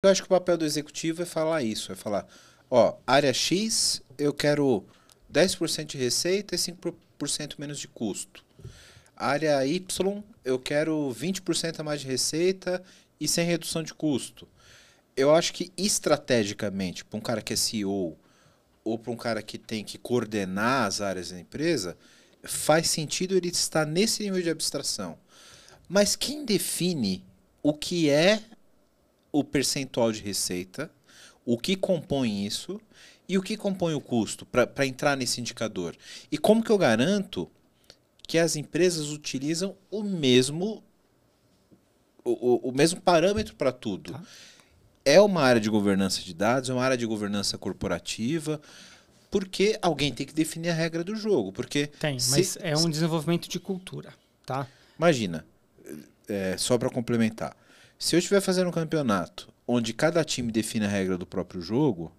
Eu acho que o papel do executivo é falar isso, é falar, ó, área X, eu quero 10% de receita e 5% menos de custo. Área Y, eu quero 20% a mais de receita e sem redução de custo. Eu acho que estrategicamente, para um cara que é CEO ou para um cara que tem que coordenar as áreas da empresa, faz sentido ele estar nesse nível de abstração. Mas quem define o que é o percentual de receita, o que compõe isso e o que compõe o custo para entrar nesse indicador? E como que eu garanto que as empresas utilizam o mesmo parâmetro para tudo? Tá. É uma área de governança de dados, é uma área de governança corporativa, porque alguém tem que definir a regra do jogo. Porque Tem, mas é um desenvolvimento de cultura, tá? imagina, só para complementar, se eu estiver fazendo um campeonato onde cada time define a regra do próprio jogo,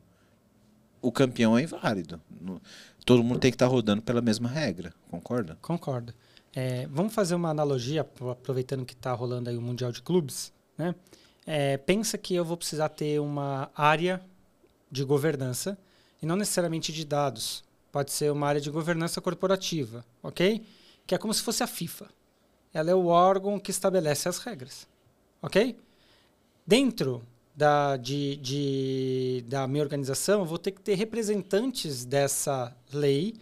o campeão é inválido. Todo mundo tem que estar rodando pela mesma regra, concorda? Concordo. Vamos fazer uma analogia, aproveitando que está rolando aí o Mundial de Clubes, né? Pensa que eu vou precisar ter uma área de governança e não necessariamente de dados. Pode ser uma área de governança corporativa, ok? Que é como se fosse a FIFA. Ela é o órgão que estabelece as regras, ok? Dentro da minha organização, eu vou ter que ter representantes dessa lei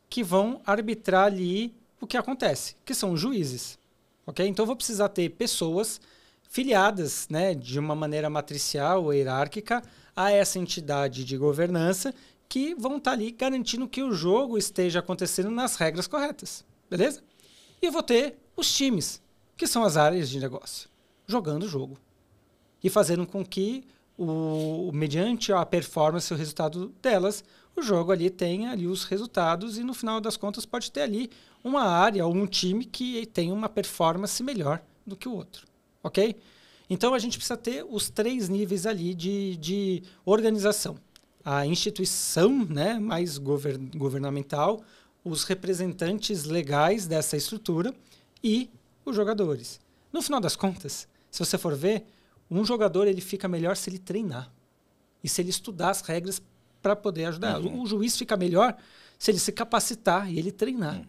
que vão arbitrar ali o que acontece, que são os juízes, ok? Então, eu vou precisar ter pessoas filiadas, né, de uma maneira matricial ou hierárquica a essa entidade de governança que vão estar ali garantindo que o jogo esteja acontecendo nas regras corretas, beleza? E eu vou ter os times, que são as áreas de negócio, jogando o jogo e fazendo com que, mediante a performance e o resultado delas, o jogo ali tenha ali os resultados e, no final das contas, pode ter ali uma área ou um time que tem uma performance melhor do que o outro. Ok? Então, a gente precisa ter os 3 níveis ali de organização. A instituição, né, mais governamental, os representantes legais dessa estrutura e os jogadores. No final das contas, se você for ver, um jogador ele fica melhor se ele treinar e se ele estudar as regras para poder ajudar. O juiz fica melhor se ele se capacitar e ele treinar.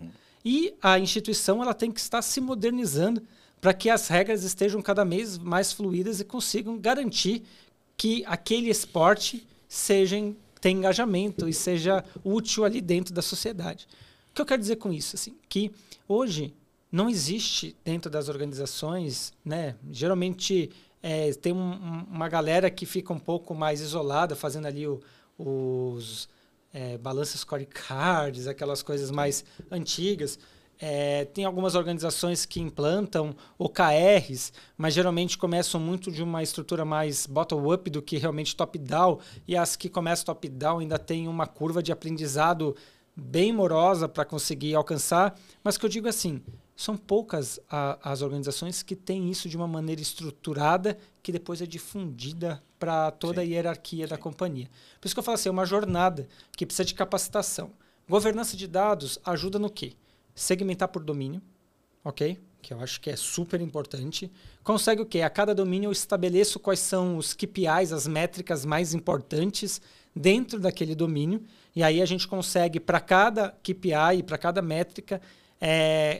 E a instituição ela tem que estar se modernizando para que as regras estejam cada vez mais fluídas e consigam garantir que aquele esporte tenha engajamento e seja útil ali dentro da sociedade. O que eu quero dizer com isso? Assim, que hoje não existe dentro das organizações, né, geralmente tem uma galera que fica um pouco mais isolada, fazendo ali os balanças scorecards, aquelas coisas mais antigas. Tem algumas organizações que implantam OKRs, mas geralmente começam muito de uma estrutura mais bottom-up do que realmente top-down, e as que começam top-down ainda tem uma curva de aprendizado bem morosa para conseguir alcançar, mas que eu digo assim, são poucas as organizações que têm isso de uma maneira estruturada que depois é difundida para toda a hierarquia da companhia. Por isso que eu falo assim, é uma jornada que precisa de capacitação. Governança de dados ajuda no quê? Segmentar por domínio, ok? Que eu acho que é super importante. Consegue o quê? A cada domínio eu estabeleço quais são os KPIs, as métricas mais importantes dentro daquele domínio, e aí a gente consegue, para cada KPI, para cada métrica,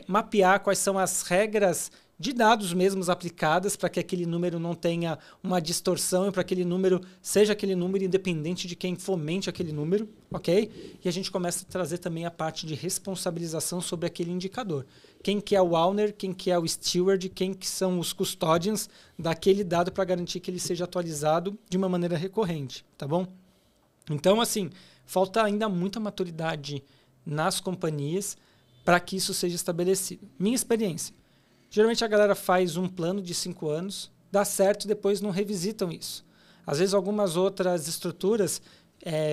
mapear quais são as regras de dados mesmos aplicadas para que aquele número não tenha uma distorção e para que aquele número seja aquele número independente de quem fomente aquele número, ok? E a gente começa a trazer também a parte de responsabilização sobre aquele indicador. Quem que é o owner, quem que é o steward, quem que são os custodians daquele dado para garantir que ele seja atualizado de uma maneira recorrente, tá bom? Então, assim, falta ainda muita maturidade nas companhias para que isso seja estabelecido. Minha experiência. Geralmente a galera faz um plano de 5 anos, dá certo e depois não revisitam isso. Às vezes algumas outras estruturas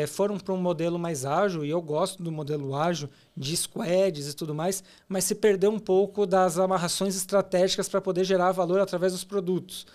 foram para um modelo mais ágil, e eu gosto do modelo ágil, de squads e tudo mais, mas se perdeu um pouco das amarrações estratégicas para poder gerar valor através dos produtos.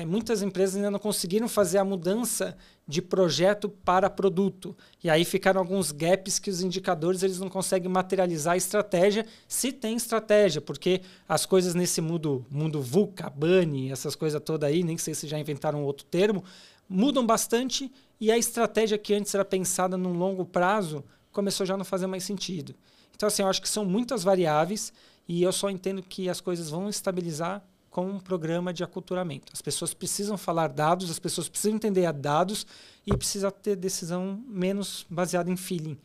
muitas empresas ainda não conseguiram fazer a mudança de projeto para produto. E aí ficaram alguns gaps que os indicadores eles não conseguem materializar a estratégia, se tem estratégia, porque as coisas nesse mundo VUCA, BANI, essas coisas todas aí, nem sei se já inventaram outro termo, mudam bastante e a estratégia que antes era pensada num longo prazo começou já a não fazer mais sentido. Então, assim, eu acho que são muitas variáveis e eu só entendo que as coisas vão estabilizar com um programa de aculturamento. As pessoas precisam falar dados, as pessoas precisam entender dados e precisa ter decisão menos baseada em feeling.